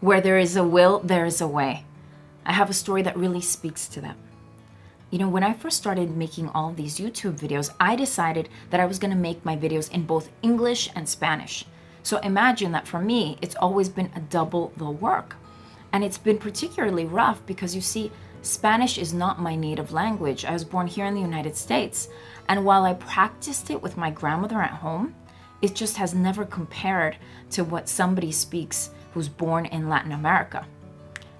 Where there is a will, there is a way. I have a story that really speaks to that. You know, when I first started making all of these YouTube videos, I decided that I was going to make my videos in both English and Spanish. So imagine that for me, it's always been a double the work. And it's been particularly rough because you see, Spanish is not my native language. I was born here in the United States. And while I practiced it with my grandmother at home, it just has never compared to what somebody speaks who's born in Latin America.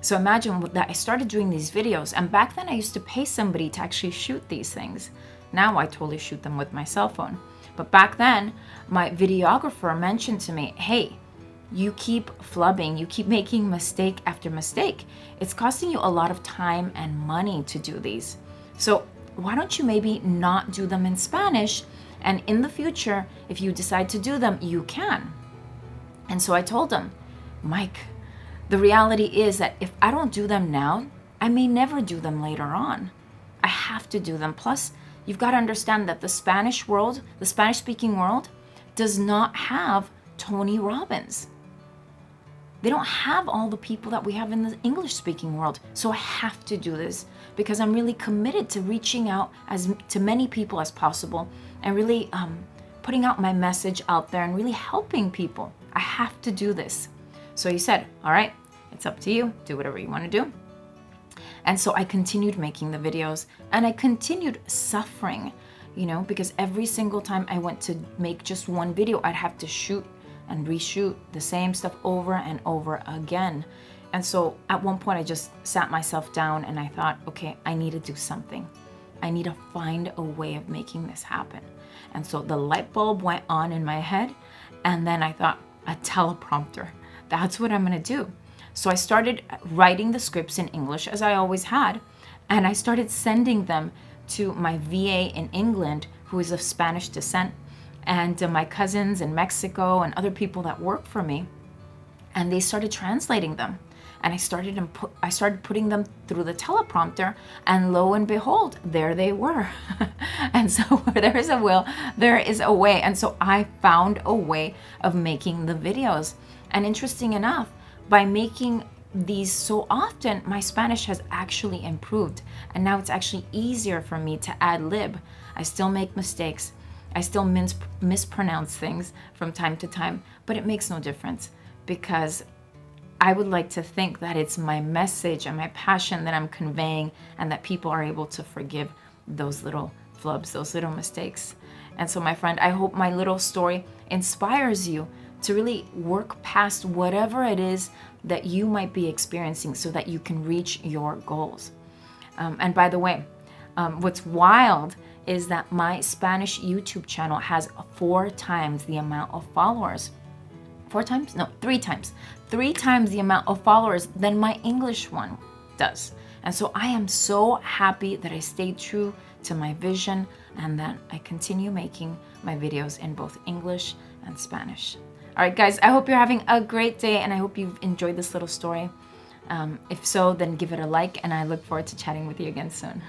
So imagine that I started doing these videos, and back then I used to pay somebody to actually shoot these things. Now I totally shoot them with my cell phone. But back then, my videographer mentioned to me, hey, you keep flubbing, you keep making mistake after mistake. It's costing you a lot of time and money to do these. So why don't you maybe not do them in Spanish? And in the future, if you decide to do them, you can. And so I told him, Mike, the reality is that if I don't do them now, I may never do them later on. I have to do them. Plus, you've got to understand that the Spanish world, the Spanish-speaking world, does not have Tony Robbins. They don't have all the people that we have in the English-speaking world. So I have to do this because I'm really committed to reaching out to many people as possible and really putting out my message out there and really helping people. I have to do this. So he said, all right, it's up to you. Do whatever you want to do. And so I continued making the videos and I continued suffering, you know, because every single time I went to make just one video, I'd have to shoot and reshoot the same stuff over and over again. And so at one point I just sat myself down and I thought, okay, I need to do something. I need to find a way of making this happen. And so the light bulb went on in my head, and then I thought, a teleprompter. That's what I'm going to do. So I started writing the scripts in English as I always had, and I started sending them to my VA in England, who is of Spanish descent, and my cousins in Mexico and other people that work for me, and they started translating them. And I started putting them through the teleprompter, and lo and behold, there they were. And so where there is a will, there is a way. And so I found a way of making the videos. And interesting enough, by making these so often, my Spanish has actually improved. And now it's actually easier for me to ad lib. I still make mistakes. I still mispronounce things from time to time, but it makes no difference because I would like to think that it's my message and my passion that I'm conveying and that people are able to forgive those little flubs, those little mistakes. And so, my friend, I hope my little story inspires you to really work past whatever it is that you might be experiencing so that you can reach your goals. And by the way, what's wild is that my Spanish YouTube channel has 4 times the amount of followers. 4 times? No, 3 times. 3 times the amount of followers than my English one does. And so I am so happy that I stayed true to my vision and that I continue making my videos in both English and Spanish. All right, guys, I hope you're having a great day and I hope you've enjoyed this little story. If so, then give it a like and I look forward to chatting with you again soon.